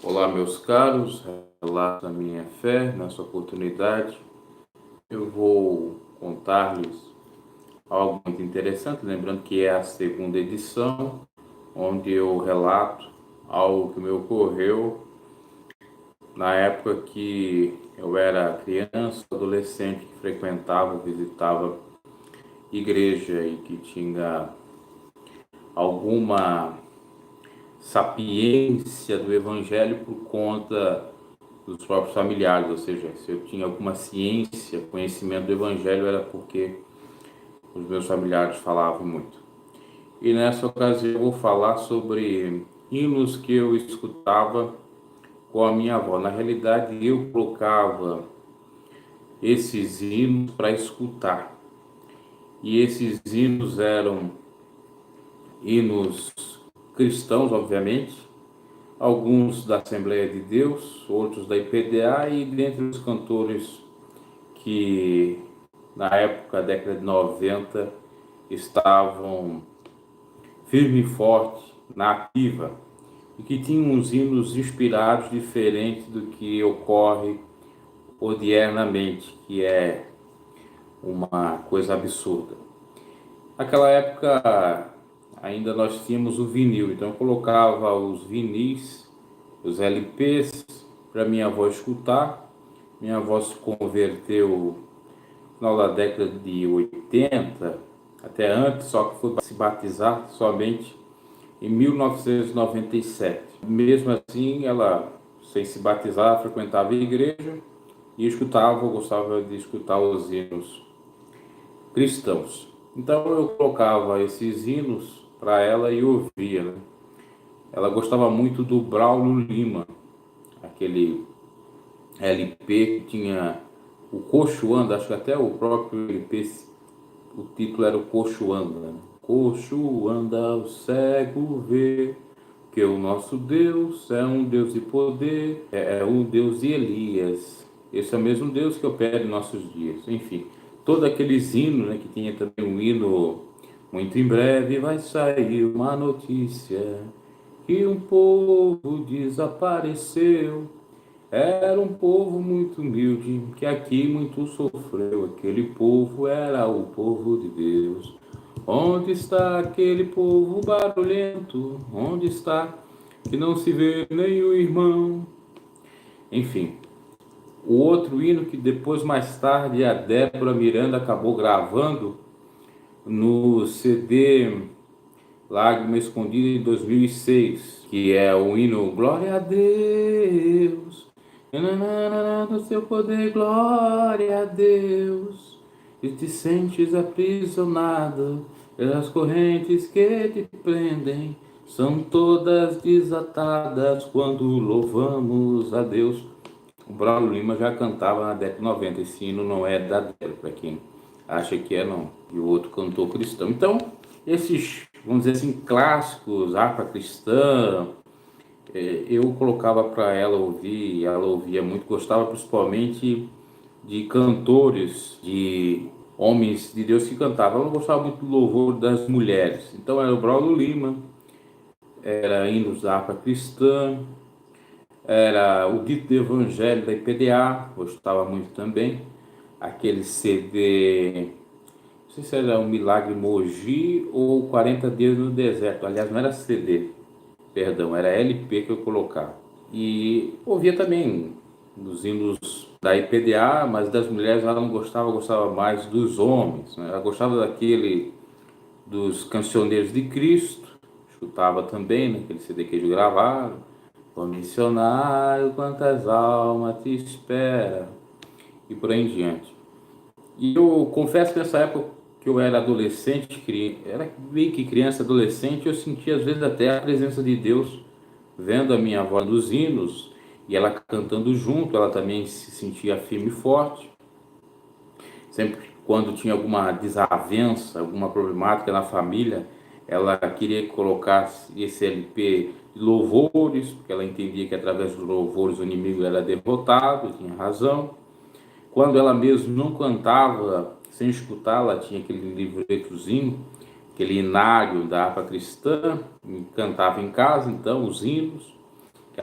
Olá, meus caros, relato a minha fé. Nessa oportunidade, eu vou contar-lhes algo muito interessante, lembrando que é a segunda edição, onde eu relato algo que me ocorreu na época que eu era criança, adolescente, que frequentava, visitava igreja e que tinha alguma sapiência do evangelho por conta dos próprios familiares, ou seja, se eu tinha alguma ciência, conhecimento do Evangelho, era porque os meus familiares falavam muito. E nessa ocasião eu vou falar sobre hinos que eu escutava com a minha avó. Na realidade, eu colocava esses hinos para escutar. E esses hinos eram hinos cristãos, obviamente, alguns da Assembleia de Deus, outros da IPDA e dentre os cantores que na época, década de 90, estavam firme e forte na ativa e que tinham uns hinos inspirados diferentes do que ocorre odiernamente, que é uma coisa absurda. Naquela época ainda nós tínhamos o vinil, então eu colocava os vinis, os LPs para minha avó escutar. Minha avó se converteu no final da década de 80, até antes, só que foi se batizar somente em 1997. Mesmo assim, ela, sem se batizar, frequentava a igreja e escutava, gostava de escutar os hinos cristãos. Então eu colocava esses hinos para ela e ouvia, né? Ela gostava muito do Braulio Lima, aquele LP que tinha o Coxo Anda, acho que até o próprio LP, o título era o Coxo Anda, né? Coxo anda, o cego vê, que o nosso Deus é um Deus de poder, é um Deus de Elias. Esse é o mesmo Deus que opera em nossos dias. Enfim, todos aqueles hinos, né, que tinha também um hino, muito em breve vai sair uma notícia que um povo desapareceu. Era um povo muito humilde, que aqui muito sofreu. Aquele povo era o povo de Deus. Onde está aquele povo barulhento? Onde está que não se vê nem o irmão? Enfim, o outro hino que depois, mais tarde, a Débora Miranda acabou gravando no CD Lágrima Escondida em 2006, que é o hino Glória a Deus, no seu poder, glória a Deus, e te sentes aprisionado pelas correntes que te prendem, são todas desatadas quando louvamos a Deus. O Braulio Lima já cantava na década de 90, esse hino não é da Débora, para quem acha que é, não. E o outro cantor cristão. Então, esses, vamos dizer assim, clássicos, harpa cristã, eu colocava para ela ouvir, ela ouvia muito, gostava principalmente de cantores, de homens de Deus que cantavam. Ela não gostava muito do louvor das mulheres. Então era o Braulio Lima, era hinos da harpa cristã, era o Dito do Evangelho da IPDA, gostava muito também. Aquele CD, não sei se era um Milagre Mogi ou 40 Dias no Deserto. Aliás, não era CD, perdão, era LP que eu colocava. E ouvia também os hinos da IPDA, mas das mulheres ela não gostava, gostava mais dos homens, né? Ela gostava daquele dos Cancioneiros de Cristo, escutava também naquele CD que eles gravaram. Ô missionário, quantas almas te espera, e por aí em diante. E eu confesso que nessa época que eu era adolescente, era meio que criança, adolescente, eu sentia às vezes até a presença de Deus, vendo a minha avó nos hinos, e ela cantando junto, ela também se sentia firme e forte. Sempre quando tinha alguma desavença, alguma problemática na família, ela queria que colocasse esse LP de louvores, porque ela entendia que através dos louvores o inimigo era derrotado, tinha razão. Quando ela mesmo não cantava, sem escutar, ela tinha aquele livretozinho, aquele inário da harpa cristã, cantava em casa, então, os hinos.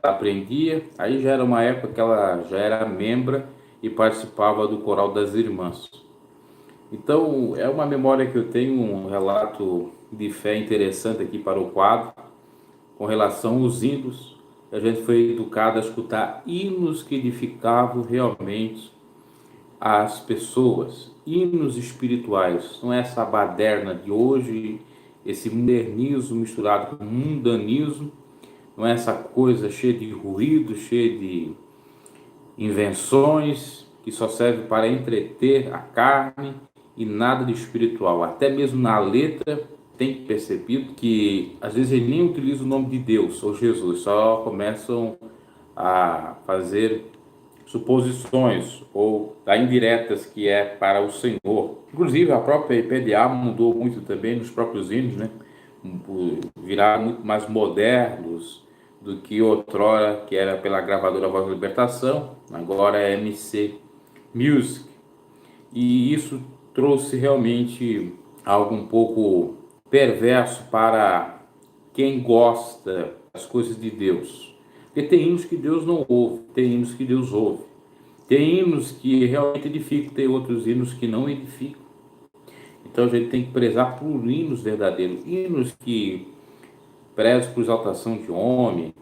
ela aprendia. Aí já era uma época que ela já era membra e participava do coral das irmãs. Então, é uma memória que eu tenho, um relato de fé interessante aqui para o quadro, com relação aos hinos. A gente foi educado a escutar hinos que edificavam realmente as pessoas, hinos espirituais, não é essa baderna de hoje, esse modernismo misturado com mundanismo, não é essa coisa cheia de ruído, cheia de invenções, que só serve para entreter a carne e nada de espiritual. Até mesmo na letra tem percebido que às vezes ele nem utiliza o nome de Deus ou Jesus, só começam a fazer suposições ou indiretas que é para o Senhor. Inclusive a própria IPDA mudou muito também nos próprios hinos, né? Viraram muito mais modernos do que outrora, que era pela gravadora Voz da Libertação, agora é MC Music. E isso trouxe realmente algo um pouco perverso para quem gosta das coisas de Deus. Porque tem hinos que Deus não ouve, tem hinos que Deus ouve. Tem hinos que realmente edificam, tem outros hinos que não edificam. Então a gente tem que prezar por hinos verdadeiros, hinos que prezam por exaltação de homem,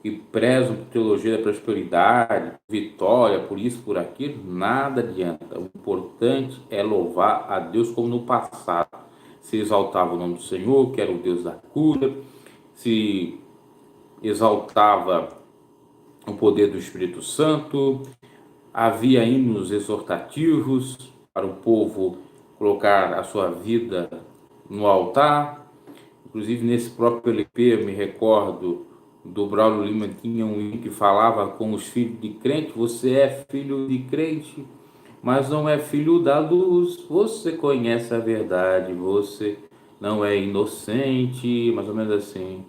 que prezam por teologia da prosperidade, vitória, por isso, por aquilo, nada adianta. O importante é louvar a Deus como no passado. Se exaltava o nome do Senhor, que era o Deus da cura, se exaltava o poder do Espírito Santo, havia hinos exortativos para o povo colocar a sua vida no altar. Inclusive nesse próprio LP eu me recordo do Braulio Lima, tinha um hino que falava com os filhos de crente: você é filho de crente, mas não é filho da luz, você conhece a verdade, você não é inocente, mais ou menos assim.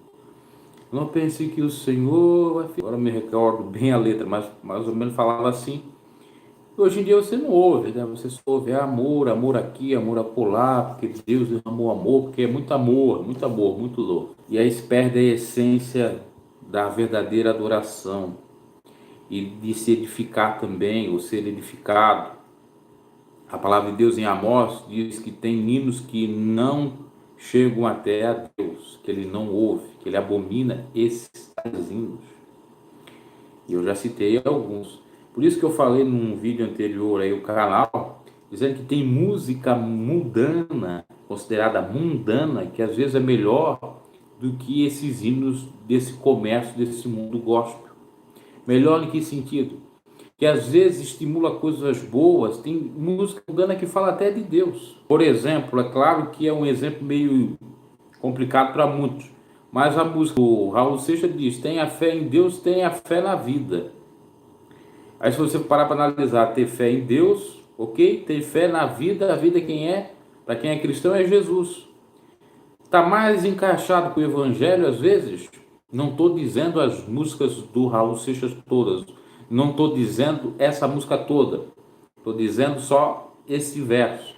Não pense que o Senhor vai... Agora me recordo bem a letra, mas mais ou menos falava assim. Hoje em dia você não ouve, né? Você só ouve amor, amor aqui, amor acolá, porque Deus derramou amor, porque é muito amor, muito louco. E aí se perde a essência da verdadeira adoração e de se edificar também, ou ser edificado. A palavra de Deus em Amós diz que tem hinos que não chegam até a Deus, que ele não ouve, que ele abomina esses hinos. E eu já citei alguns. Por isso que eu falei num vídeo anterior aí, o canal, dizendo que tem música mundana, considerada mundana, que às vezes é melhor do que esses hinos desse comércio, desse mundo gospel. Melhor em que sentido? Que às vezes estimula coisas boas, tem música mundana que fala até de Deus. Por exemplo, é claro que é um exemplo meio complicado para muitos, mas a música, o Raul Seixas diz: tenha fé em Deus, tenha fé na vida. Aí se você parar para analisar, ter fé em Deus, ok? Ter fé na vida, a vida quem é? Para quem é cristão é Jesus. Está mais encaixado com o Evangelho às vezes. Não estou dizendo as músicas do Raul Seixas todas. Não estou dizendo essa música toda. Estou dizendo só esse verso.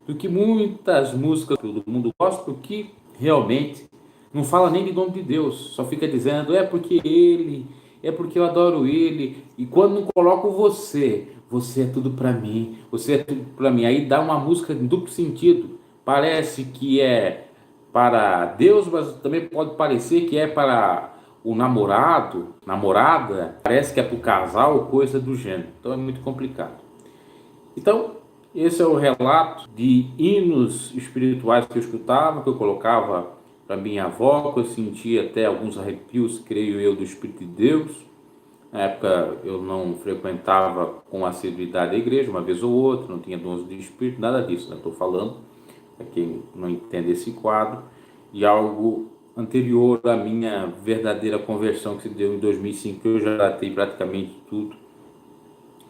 Do que muitas músicas do mundo gospel que realmente não fala nem de nome de Deus. Só fica dizendo é porque ele, é porque eu adoro ele. E quando não coloco você, você é tudo para mim, você é tudo para mim. Aí dá uma música em duplo sentido. Parece que é para Deus, mas também pode parecer que é para o namorado, namorada, parece que é para o casal, coisa do gênero. Então é muito complicado. Então, esse é o relato de hinos espirituais que eu escutava, que eu colocava para minha avó, que eu sentia até alguns arrepios, creio eu, do Espírito de Deus. Na época eu não frequentava com assiduidade a igreja, uma vez ou outra, não tinha dons de Espírito, nada disso. Estou falando, para quem não entende esse quadro, de algo anterior à minha verdadeira conversão que se deu em 2005, que eu já datei praticamente tudo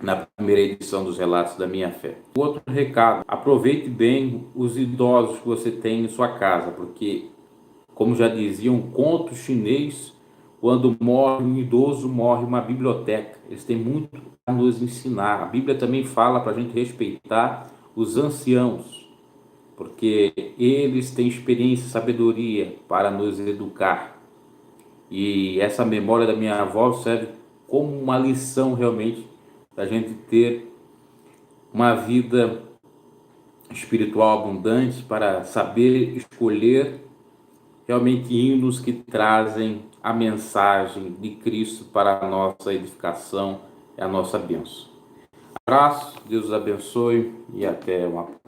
na primeira edição dos Relatos da Minha Fé. Outro recado: aproveite bem os idosos que você tem em sua casa, porque, como já dizia um conto chinês, quando morre um idoso, morre uma biblioteca. Eles têm muito a nos ensinar. A Bíblia também fala para a gente respeitar os anciãos, porque eles têm experiência e sabedoria para nos educar. E essa memória da minha avó serve como uma lição realmente da gente ter uma vida espiritual abundante, para saber escolher realmente hinos que trazem a mensagem de Cristo para a nossa edificação e a nossa bênção. Abraço, Deus os abençoe e até uma próxima.